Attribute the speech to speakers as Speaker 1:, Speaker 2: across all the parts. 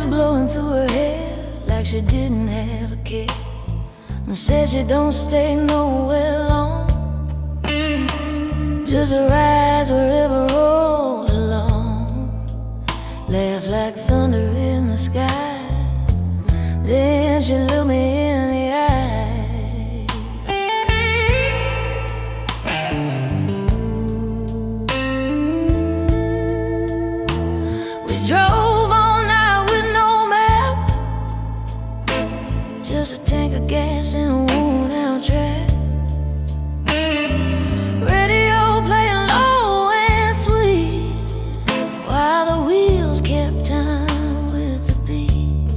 Speaker 1: blowing through her hair like she didn't have a care, and said she don't stay nowhere long, just rides wherever rolls along. Laugh like thunder in the sky, then she looked me in the eye. We drove all night with no map, just a tank of gas and a worn out track. Radio playing low and sweet, while the wheels kept time with the beat.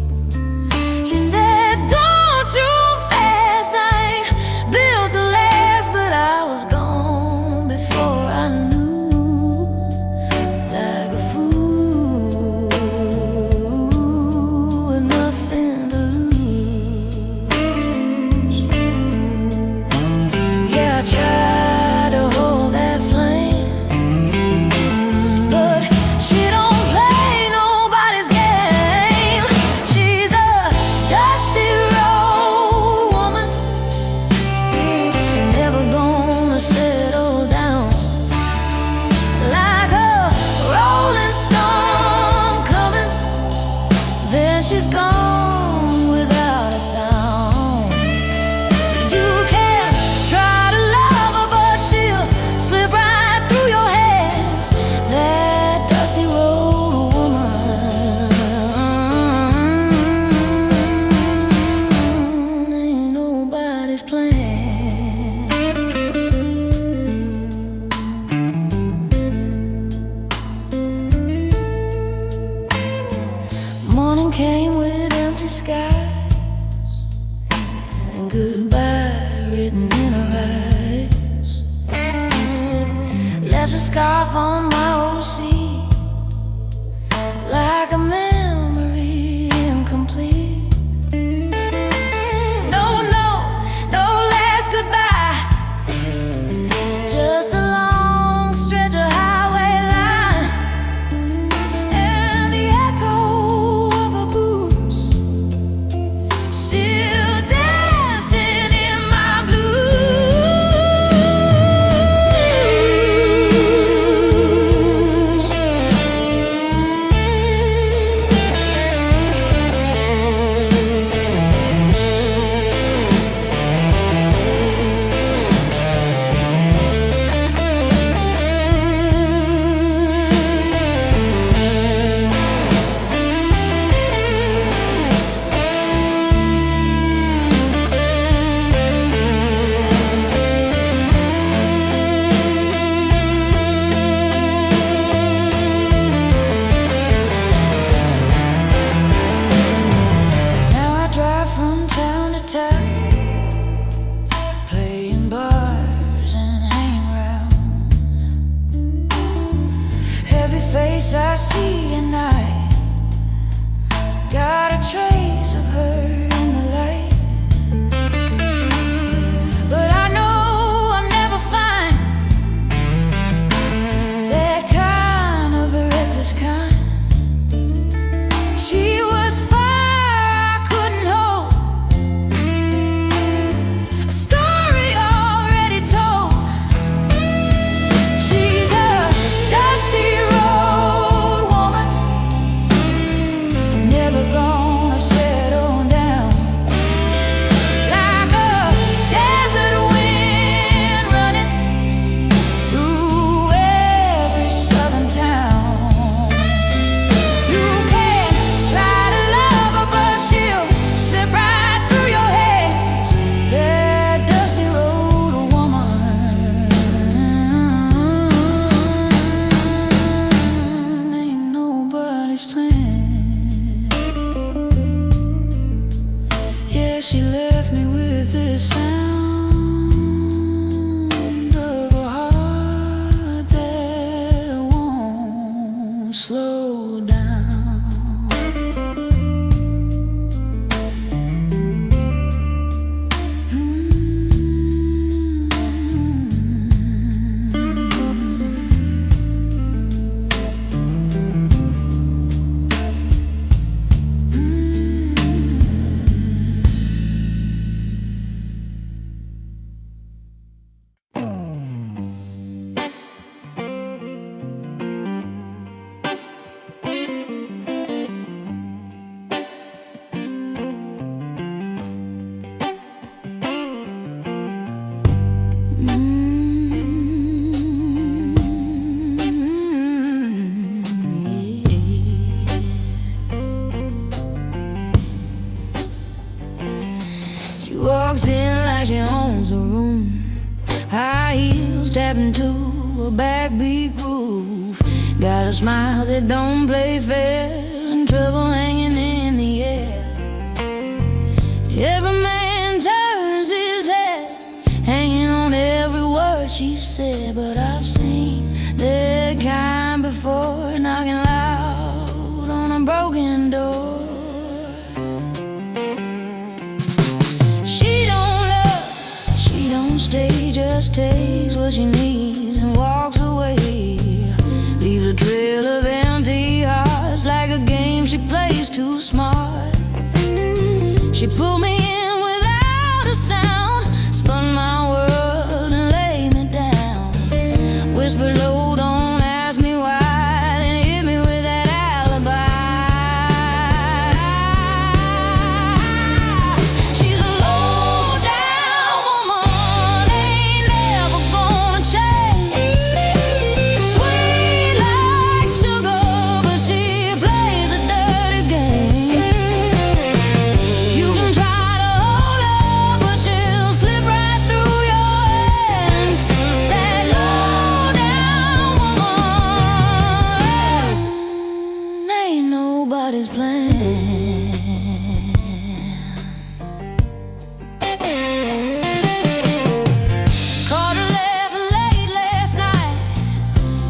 Speaker 1: She said, don't you fast, I ain't built to last. But I was gone before I knew, like a fool with nothing to lose. Yeah, I tried to hold that flame, but she don't play nobody's game. She's a dusty road woman, never gonna settle down. Like a rolling storm coming, then she's gone without a sound. You can try to love her, but she'll slip right through your hands. That dusty road woman ain't nobody's plan. Morning came with empty skies and goodbye written in her eyes. Left a scarf on my old seat, like a memory incomplete. No, no, no last goodbye, just a long stretch of highway line, and the echo of her boots still dancing in my blues. step into a backbeat groove. Got a smile that don't play fair, and trouble hanging in the air. Every man turns his head, hanging on every word she said. But I've seen that kind before, knocking loud on a broken door. She don't love, she don't stay, just takes what she needs and walks away. Leaves a trail of empty hearts, like a game she plays too smart. She pulled me in without a sound, spun my world and laid me down. Whispered low, don't ask me why, then hit me with that alibi. She's a low-down woman, ain't never gonna change. Sweet like sugar, but she plays a dirty game. You can try to hold her, but she'll slip right through your hands. That low-down woman ain't nobody's plan. Caught her laughing late last night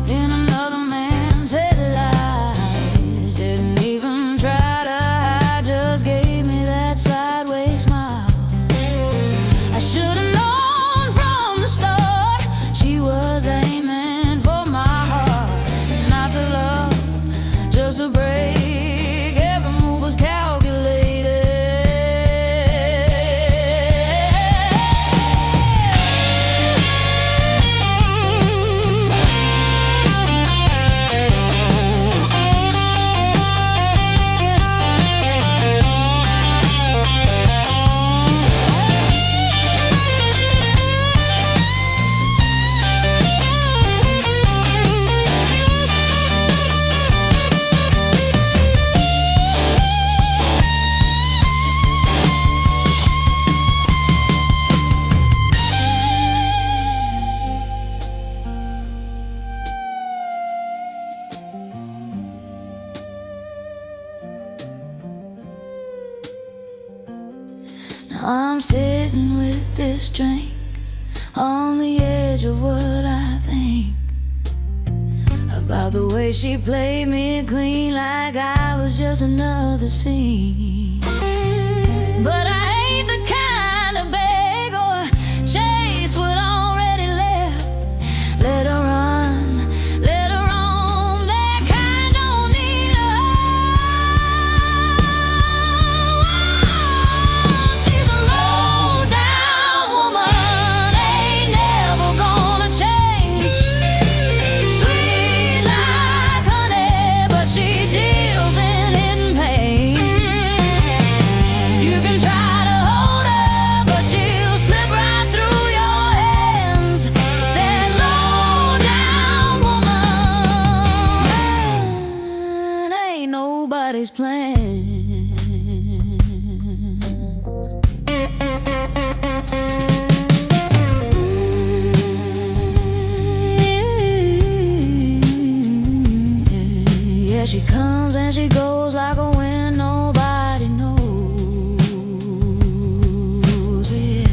Speaker 1: in another man's headlights. Didn't even try to hide, just gave me that sideways smile. I should've known from the start she was aiming for my heart. Not to love, just to break. Every move was calculated. Now I'm sitting with this drink on the edge of what I think about the way she played me clean, like I was just another scene. But I ain't the kind to beg or chase what already left. Let her run, let her roam. That kind don't need a home. She's a low-down woman, ain't never gonna change. Sweet like honey, but she deals in hidden pain. You can try to hold her, but she'll slip right through your hands. That low-down woman ain't nobody's plan. Yeah, she comes and she goes like a wind, nobody knows it.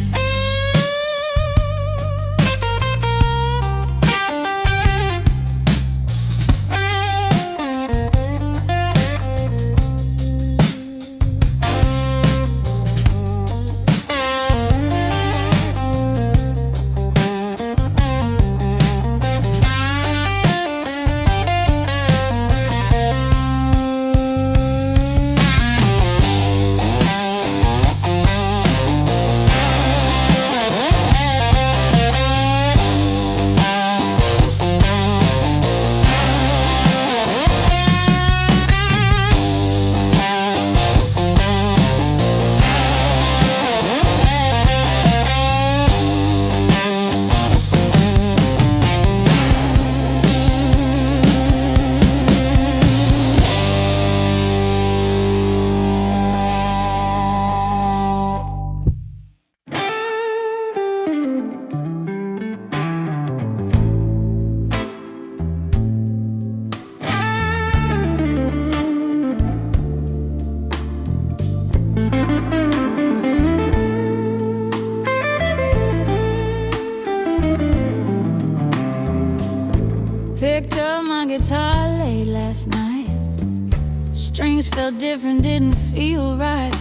Speaker 1: Strings felt different, didn't feel right.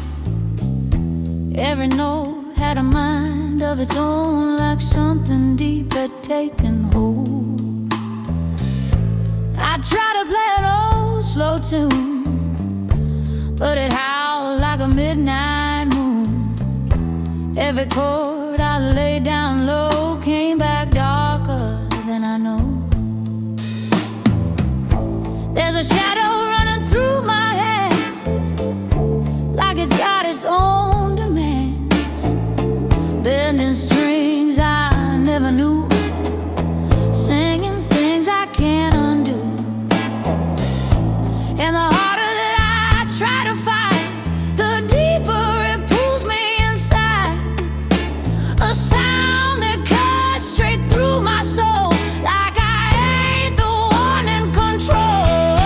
Speaker 1: Every note had a mind of its own, like something deep had taken hold. I tried to play an old slow tune, but it howled like a midnight moon. Every chord I laid down low came back darker than I know. There's a shadow running through my hands, like it's got its own demands, bending strings I never knew, singing things I can't undo. And the harder that I try to fight, the deeper it pulls me inside. A sound that cuts straight through my soul, like I ain't the one in control.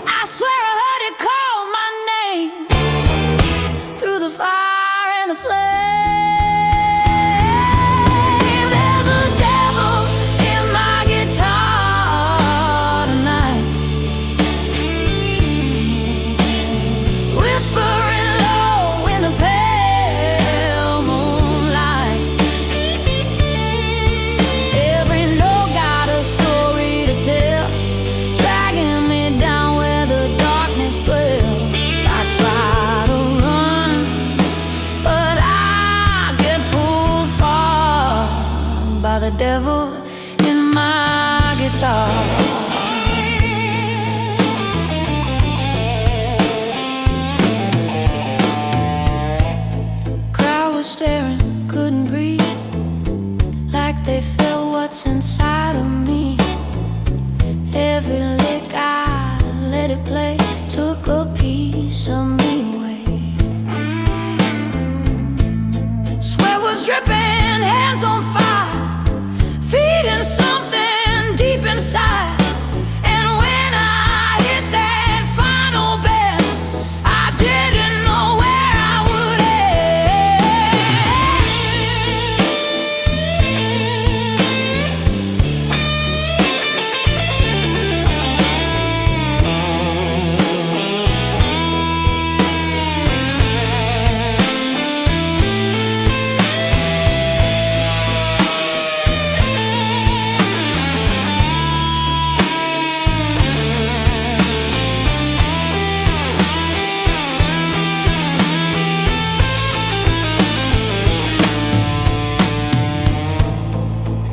Speaker 1: I swear I heard it call my name through the fire and the flame. There's a devil in my guitar tonight, whispering low in the pale moonlight. Every note got a story to tell, dragging me down where the darkness dwells. I try to run, but I get pulled far by the devil in my guitar. Crowd was staring, couldn't breathe, like they felt what's inside of me. Every lick I let it play took a piece of me away. Sweat was dripping, hands on fire, feeding something deep inside. And when I hit that final bend, I didn't know where I would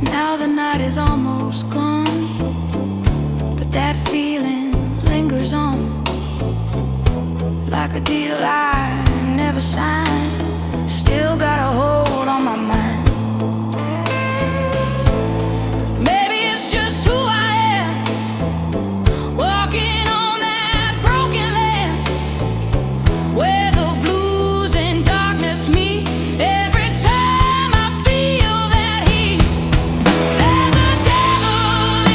Speaker 1: Now the night is almost gone, but that feeling lingers on, like a deal I never signed, still got a hold on my mind. Maybe it's just who I am, walking on that broken land, where the blues and darkness meet. Every time I feel that heat, there's a devil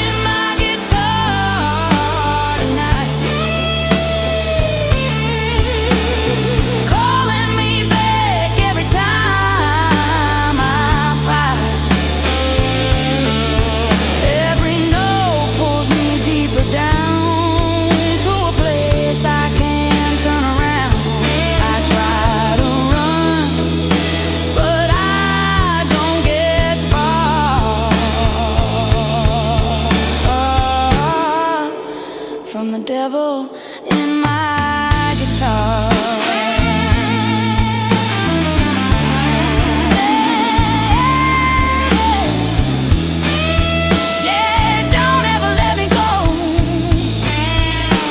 Speaker 1: in my guitar tonight, calling me back every time I fight. Every note pulls me deeper down to a place I can't turn around. I try to run, but I don't get far from the devil in my guitar. Yeah, don't ever let me go,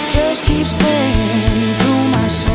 Speaker 1: just keeps playing through my soul.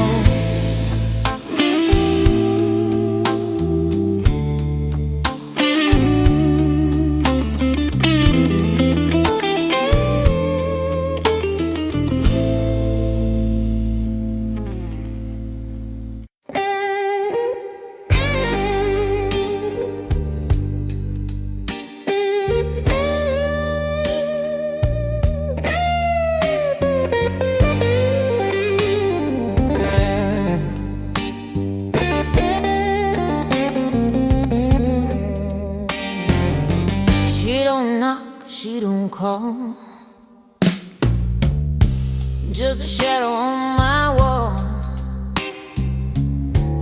Speaker 1: just a shadow on my wall.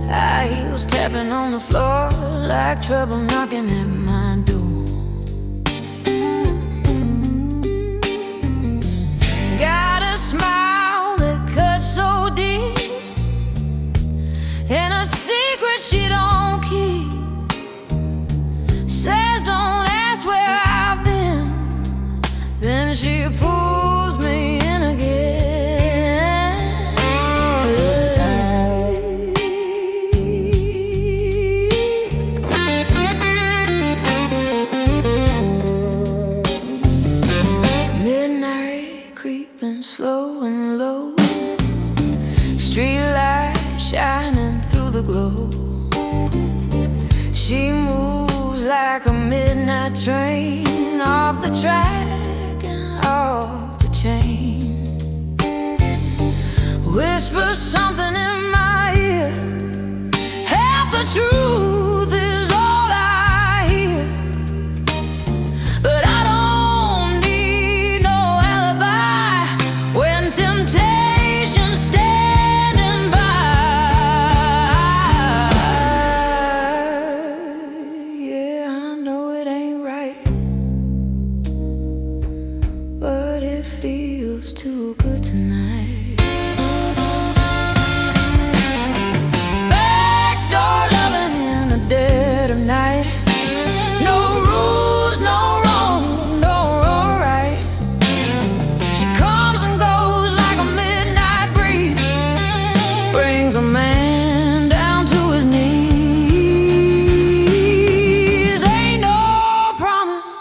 Speaker 1: High heels tapping on the floor like trouble knocking at my door. Got a smile that cuts so deep, and a secret she don't keep. Says don't ask where I've been, then she pulls me in again. Midnight creeping slow and low, street light shining through the glow. She moves like a midnight train, off the track and off the chain. Whispers something in my ear, half the truth is all I hear. But I don't need no alibi when temptation's standing by. Yeah, I know it ain't right, but it feels too good tonight. Backdoor loving in the dead of night. No rules, no wrong, no right. She comes and goes like a midnight breeze, brings a man down to his knees. Ain't no promise,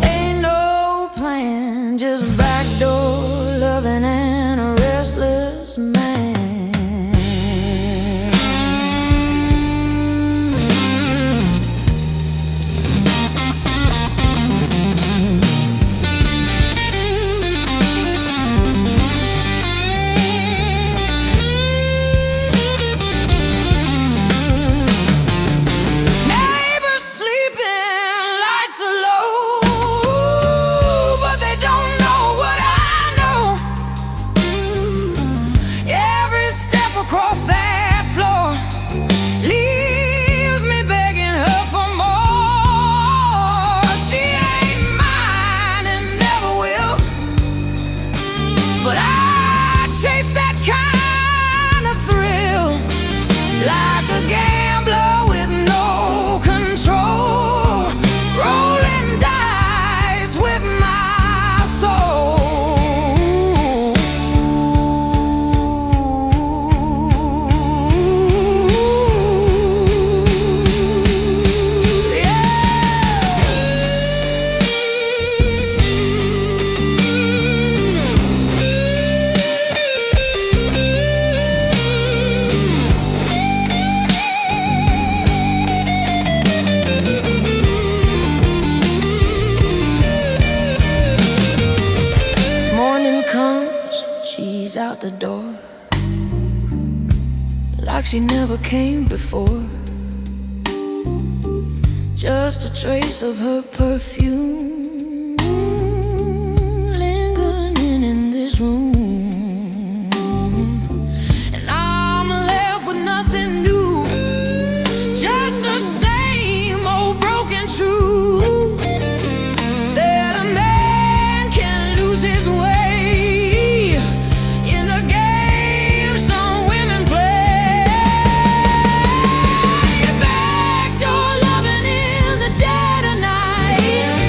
Speaker 1: ain't no plan, just backdoor loving and a restless man. Neighbors sleeping, lights are low, but they don't know what I know. Every step across that floor leaves me begging her for more. She ain't mine and never will, but I chase that kind of thrill, like a gambler with no control, rolling dice with my soul. Morning comes, she's out the door, like she never came before. Just a trace of her perfume lingering in this room, and I'm left with nothing new, just the same old broken truth, that a man can lose his way in the game some women play. Backdoor loving in the dead of night.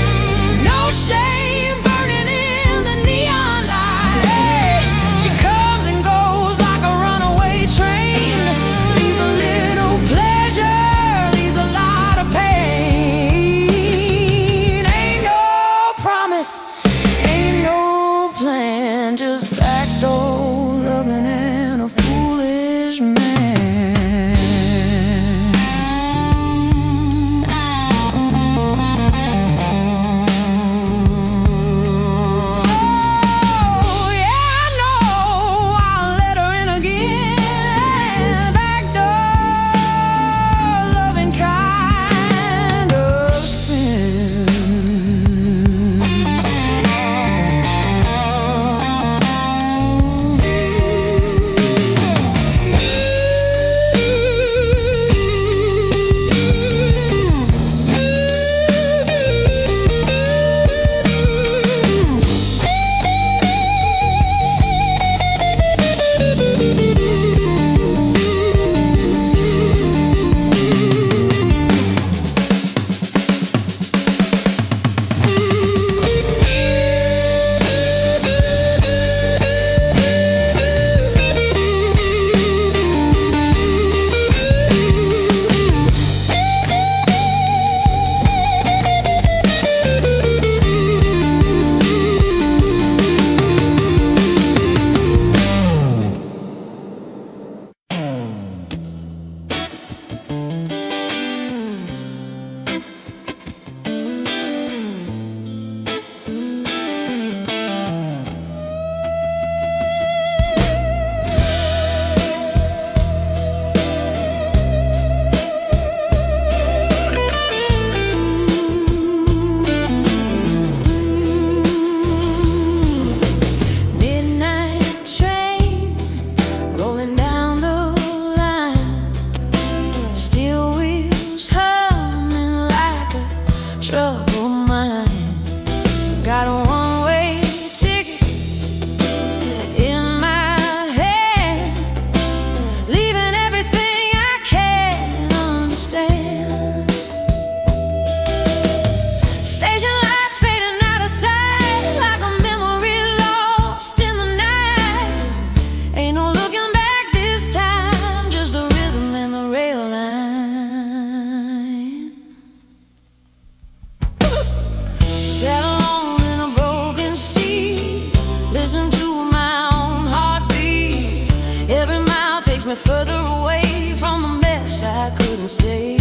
Speaker 1: me further away from the mess I couldn't stay.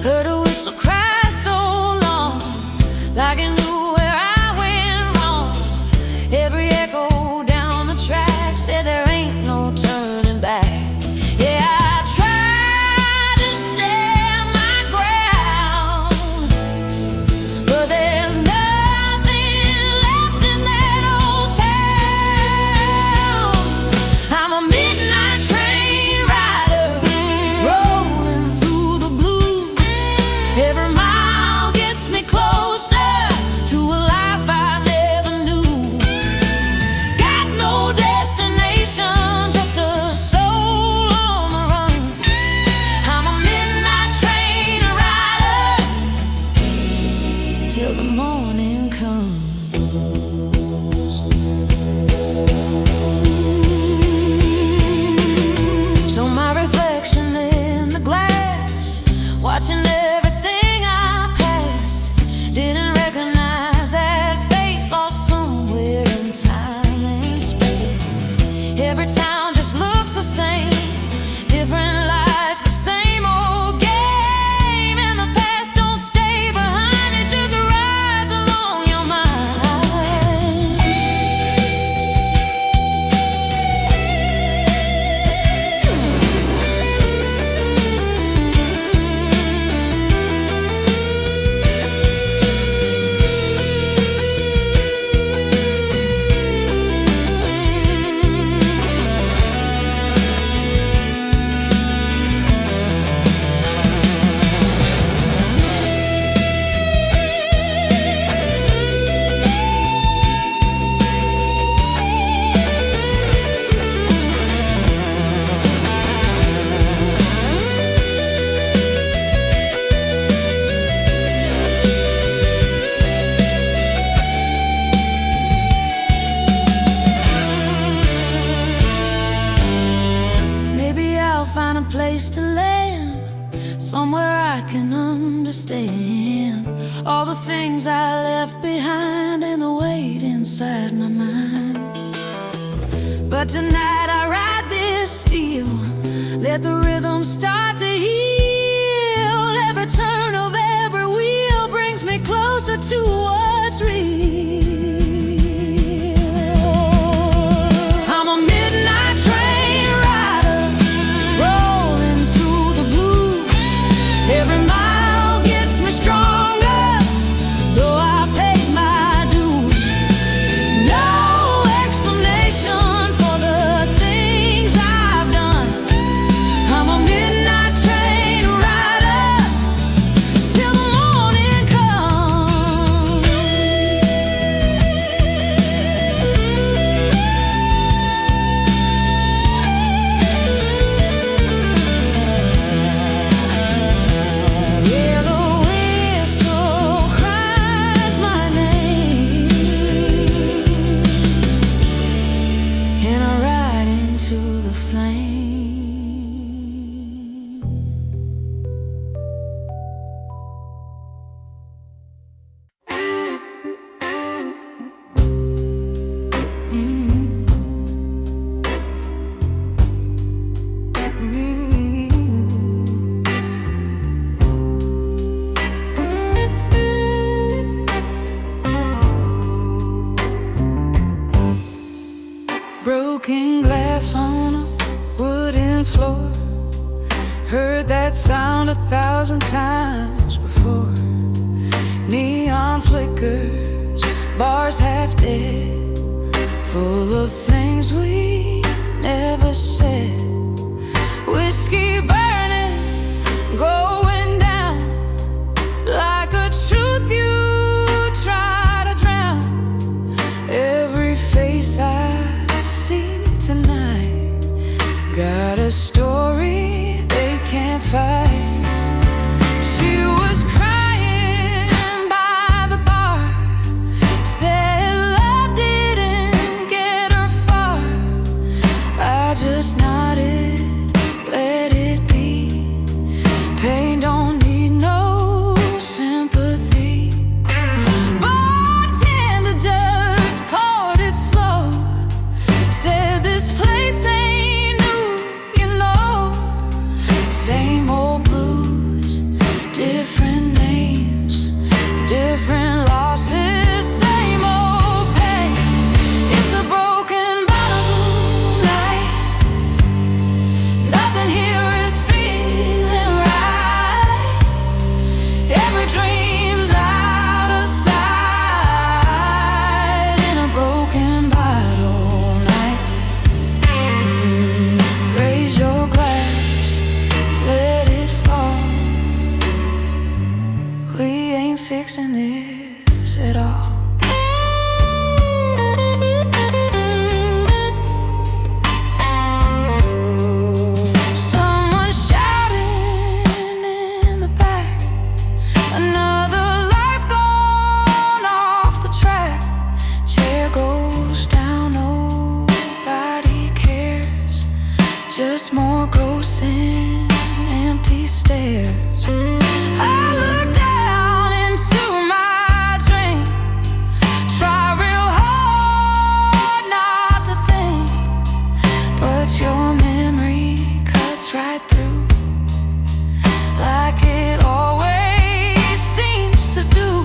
Speaker 1: Heard a whistle cry so long, like it knew where I went wrong. Every echo down the track said there ain't no turning back. Yeah, I tried to stand my ground, but there's nothing left in that old town. I'm a midnight train rider, rolling through the blues. Every mile gets me closer to a life I never knew. Got no destination, just a soul on the run. I'm a midnight train rider till the morning comes. So my reflection in the glass, watching everything I passed, didn't recognize that face, lost somewhere in time and space. Every town just looks the same, different lights, but same old game. And the past don't stay behind, it just rides along your mind. Maybe I'll find a place to land, somewhere I can understand all the things I left behind and the weight inside my mind. But tonight I ride this steel, let the rhythm start to heal. Every turn of every wheel brings me closer to what's real. I'm a midnight train rider, rolling through the blues. Every mile gets me stronger, though I paid my dues. No explanation for the things I've done. I'm a midnight train rider till the morning comes. Yeah, the whistle cries my name, and I ride into the flame. Broken glass on a wooden floor, heard that sound 1,000 times before. Neon flickers, bars half dead, full of things we never said. Whiskey burning, going down, like a truth you try to drown. Every face I see tonight got a story they can't fight. She was crying by the bar, said love didn't get her far. I just nodded, let it be. engrossing empty stares. I look down into my drink, try real hard not to think, but your memory cuts right through, like it always seems to do.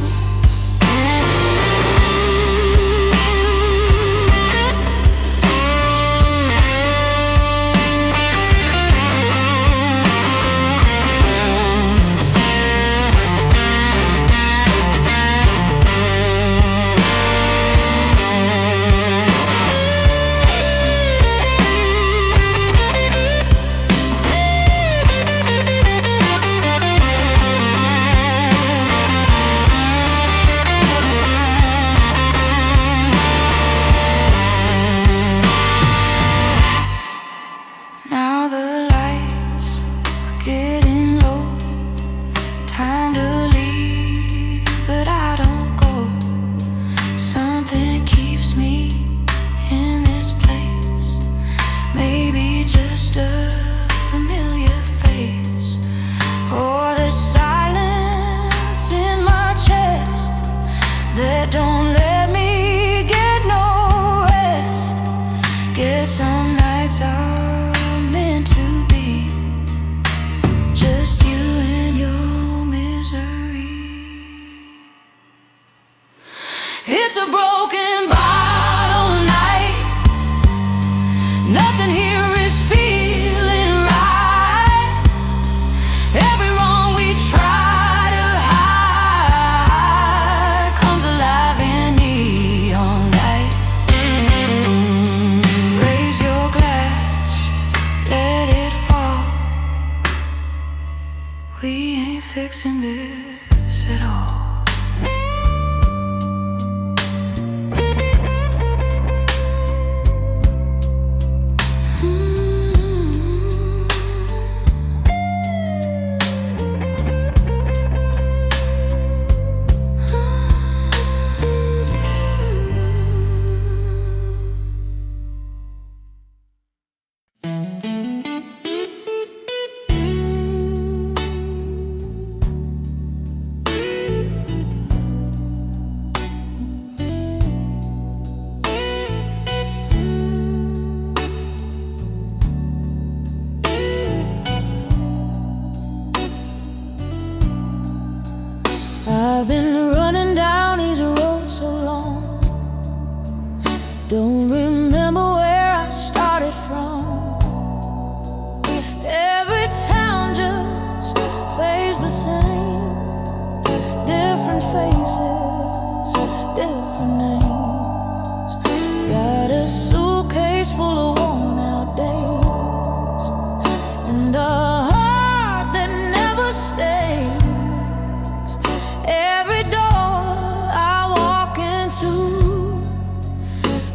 Speaker 1: Now the lights are getting low, time to leave, but I don't go. Something keeps me in this place, maybe just a familiar face, or the silence in my chest that don't let me get no rest. Guess some nights are meant to be just you and your misery. It's a broken bottle night, nothing here is feeling right. Every wrong we try to hide comes alive in neon light. Raise your glass, let it fall. We ain't fixing this at all. I've been running down these roads so long, don't remember where I started from. Every town just plays the same, different faces, different names. Got a suitcase full of worn out days, and a heart that never stays. Every door I walk into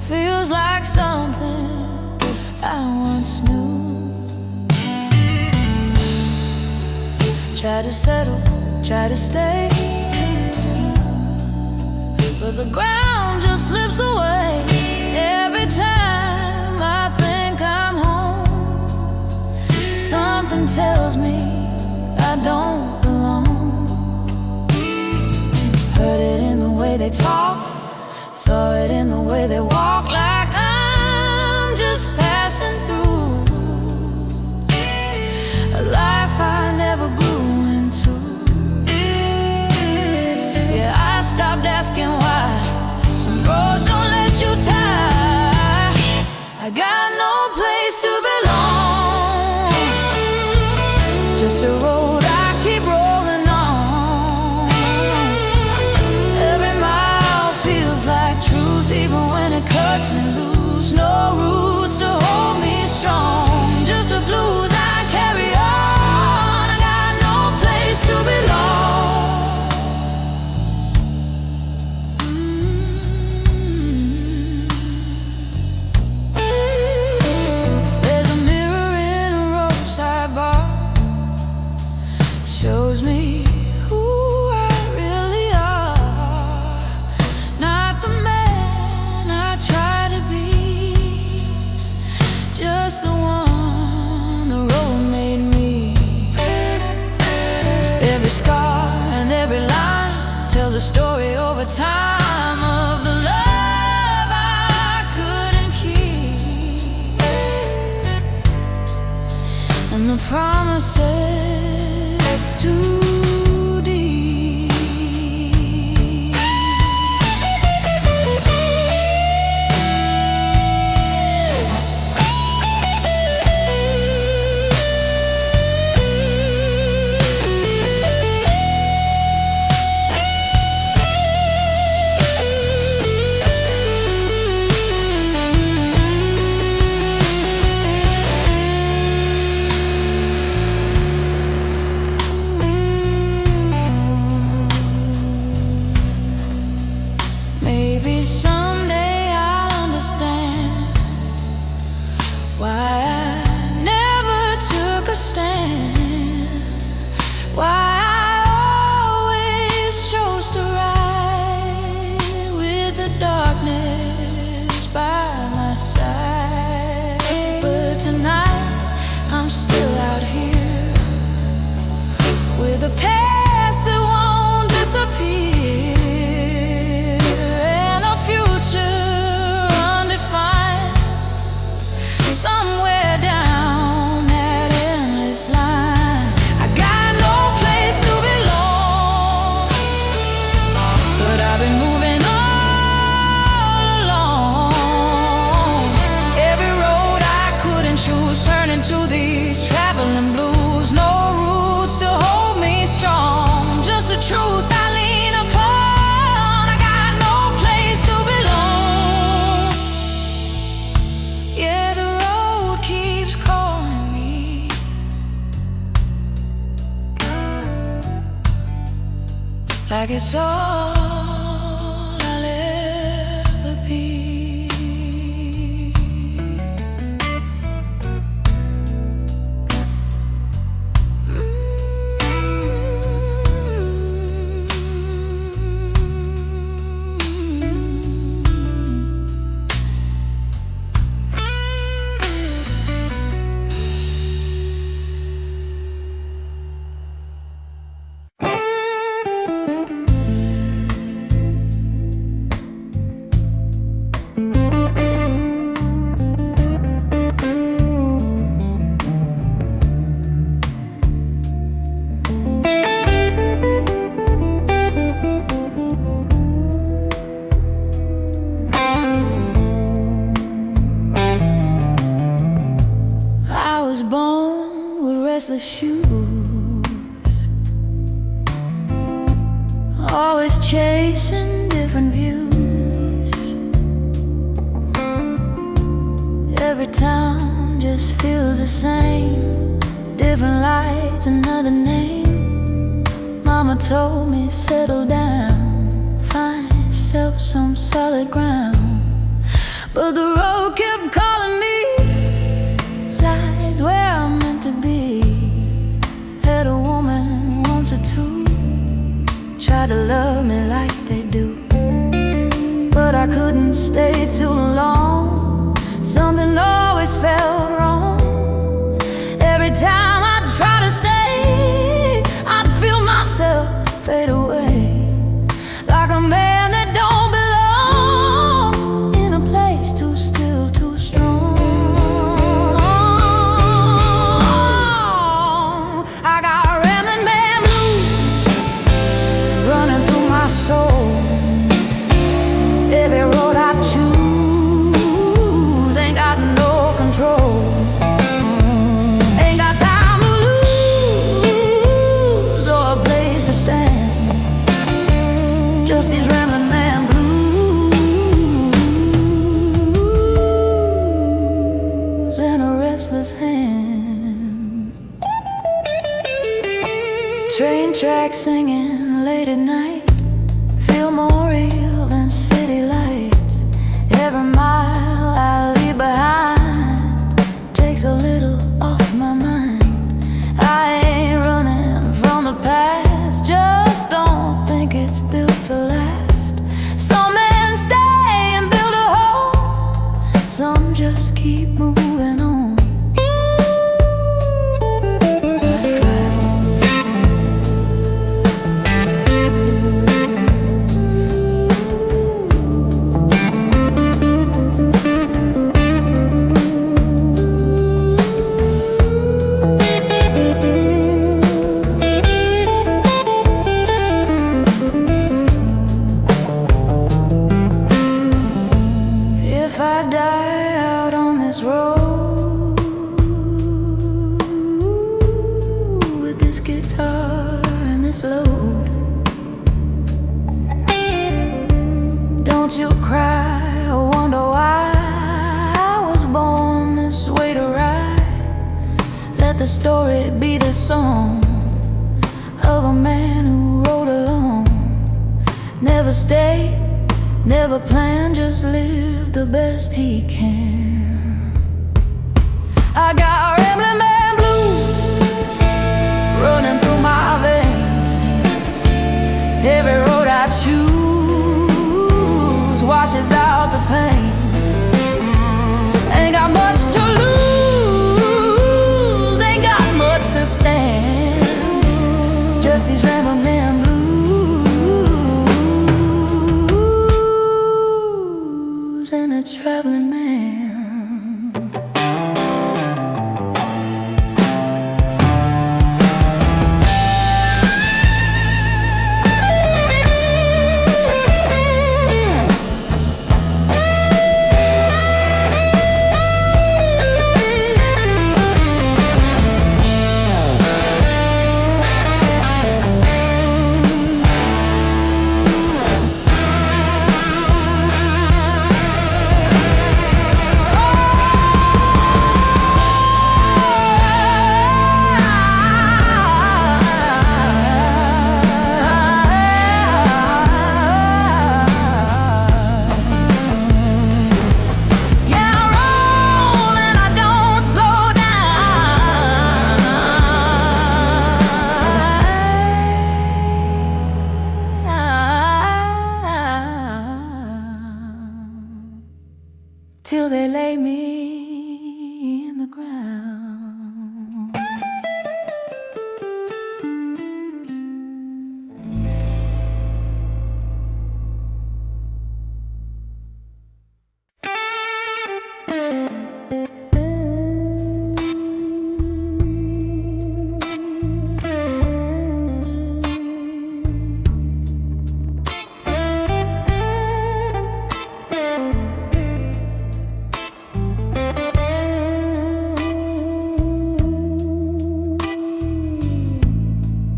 Speaker 1: feels like something I once knew. Try to settle, try to stay, but the ground just slips away. Every time I think I'm home, something tells me I don't belong. Heard it in the way they talk, saw it in the way they walk, like I'm just passing through a life I never grew into. Yeah, I stopped asking why some roads don't let you tie. I got no place to belong, just a road I keep rolling on. Every mile feels like truth, even when it cuts me loose. No roots to hold me strong, just the blues I carry on. I got no place to belong. There's a mirror and the promises too deep. Maybe someday I'll understand why I never took a stand, why I always chose to ride with the darkness by my side. But tonight I'm still out here with a past that won't disappear. Somewhere down that endless line, I got no place to belong, but I've been moving all along. Every road I couldn't choose turned into these traveling blues. No roots to hold me strong, just the truth I lean upon. I got no place to belong. Yeah, the keeps calling me, like it's all I'll ever be. Born with restless shoes, always chasing different views. Every town just feels the same, different lights, another name. Mama told me settle down, find yourself some solid ground. But the road kept calling me, where I'm meant to be. Had a woman once or two try to love me like they do, but I couldn't stay too long. Something always felt wrong. Every time I'd try to stay, I'd feel myself fade away, like a man that don't belong in a place too still, too strong. Every road I choose ain't got no control, ain't got time to lose or a place to stand. Just these rambling man blues and a restless hand. Train tracks singing late at night feel more real than city lights. Every mile I leave behind takes a little off my mind. I ain't running from the past, just don't think it's built to last. Some men stay and build a home, some just keep moving on. this load. Don't you cry, I wonder why I was born this way to ride. Let the story be the song of a man who rode alone. Never stayed, never planned, just live the best he can. I got rambling man blues running through my veins. Every road I choose washes out the pain. Ain't got much to lose, ain't got much to stand. Just these rambling man blues and a traveling man. Till they lay me in the ground.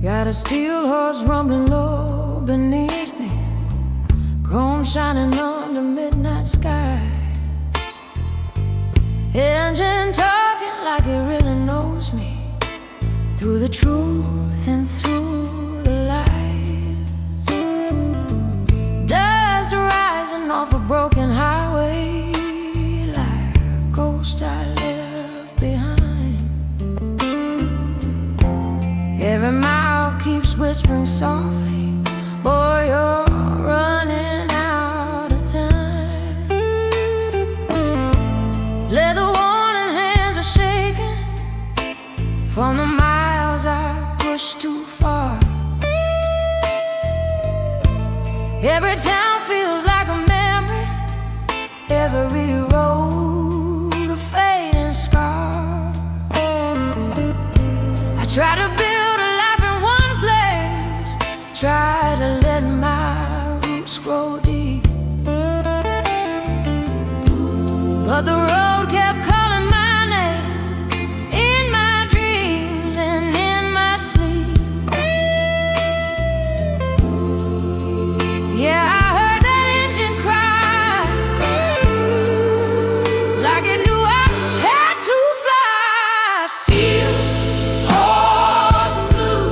Speaker 1: Got a steel horse rumbling low beneath me, chrome shining under midnight skies. Engine talking like it really knows me, through the truth and through the lies. Dust rising off a broken highway, like a ghost I left behind. Every mile keeps whispering softly, boy, you're running out of time. Leather warning hands are shaking from the miles I pushed too far. Every town feels like a memory, every road a fading scar. I try to build a life in one place, try to let my roots grow deep, but the road kept calling my name in my dreams and in my sleep. Yeah, I heard that engine cry like it knew I had to fly. Steel horse blue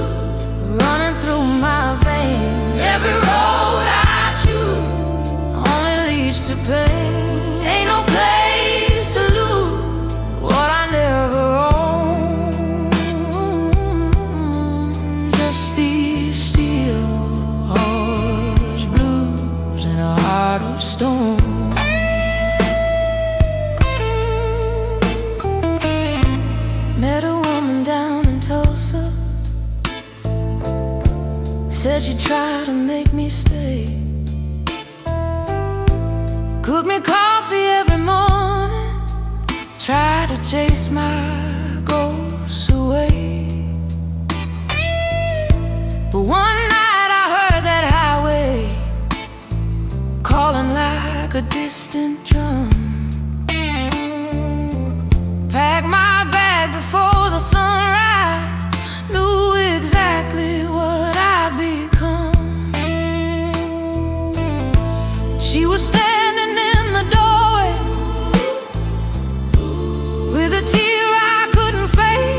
Speaker 1: running through my veins. Every road I choose only leads to pain. Ain't no place to lose what I never owned. Just these steel horse blues and a heart of stone. Met a woman down in Tulsa, said she'd try to make me stay. Cook me coffee every morning, try to chase my ghosts away. But one night I heard that highway calling like a distant drum. Packed my bag before the sunrise, knew exactly what I with a tear I couldn't face.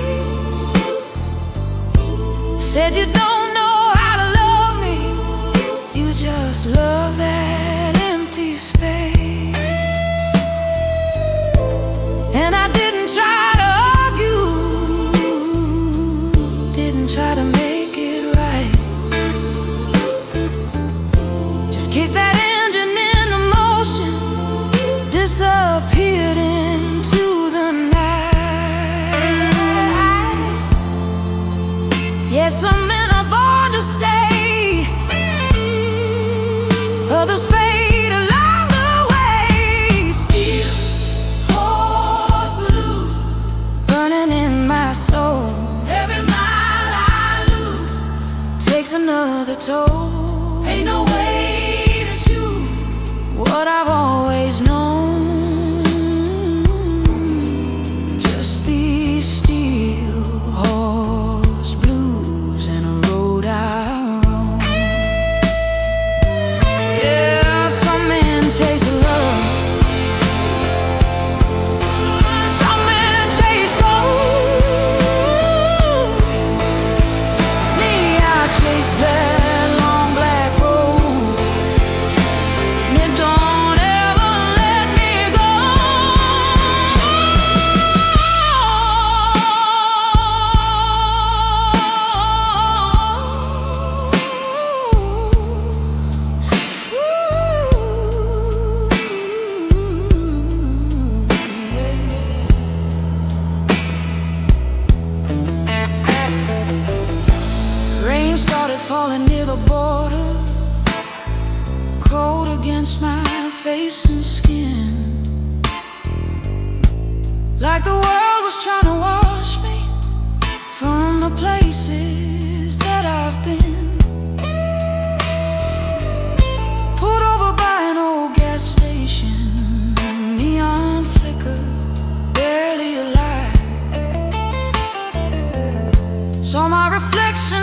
Speaker 1: Said you don't know how to love me, you just love that empty space. And I didn't try to argue, didn't try to make it right. Just kick that engine into motion, disappeared into the night. Yes, some men are born to stay, others fade along the way. Steel horse blues burning in my soul. Every mile I lose takes another toll. Ain't no way to choose what I've always known. Just these steel horse blues and a road I roam. Yeah, some men chase love, some men chase gold. Me, I chase that long black road, and it don't ever let me go. Rain started falling near the border, cold against my face and skin, like the world was trying to wash me from the places that I've been. Pulled over by an old gas station, neon flicker, barely alight. Saw my reflection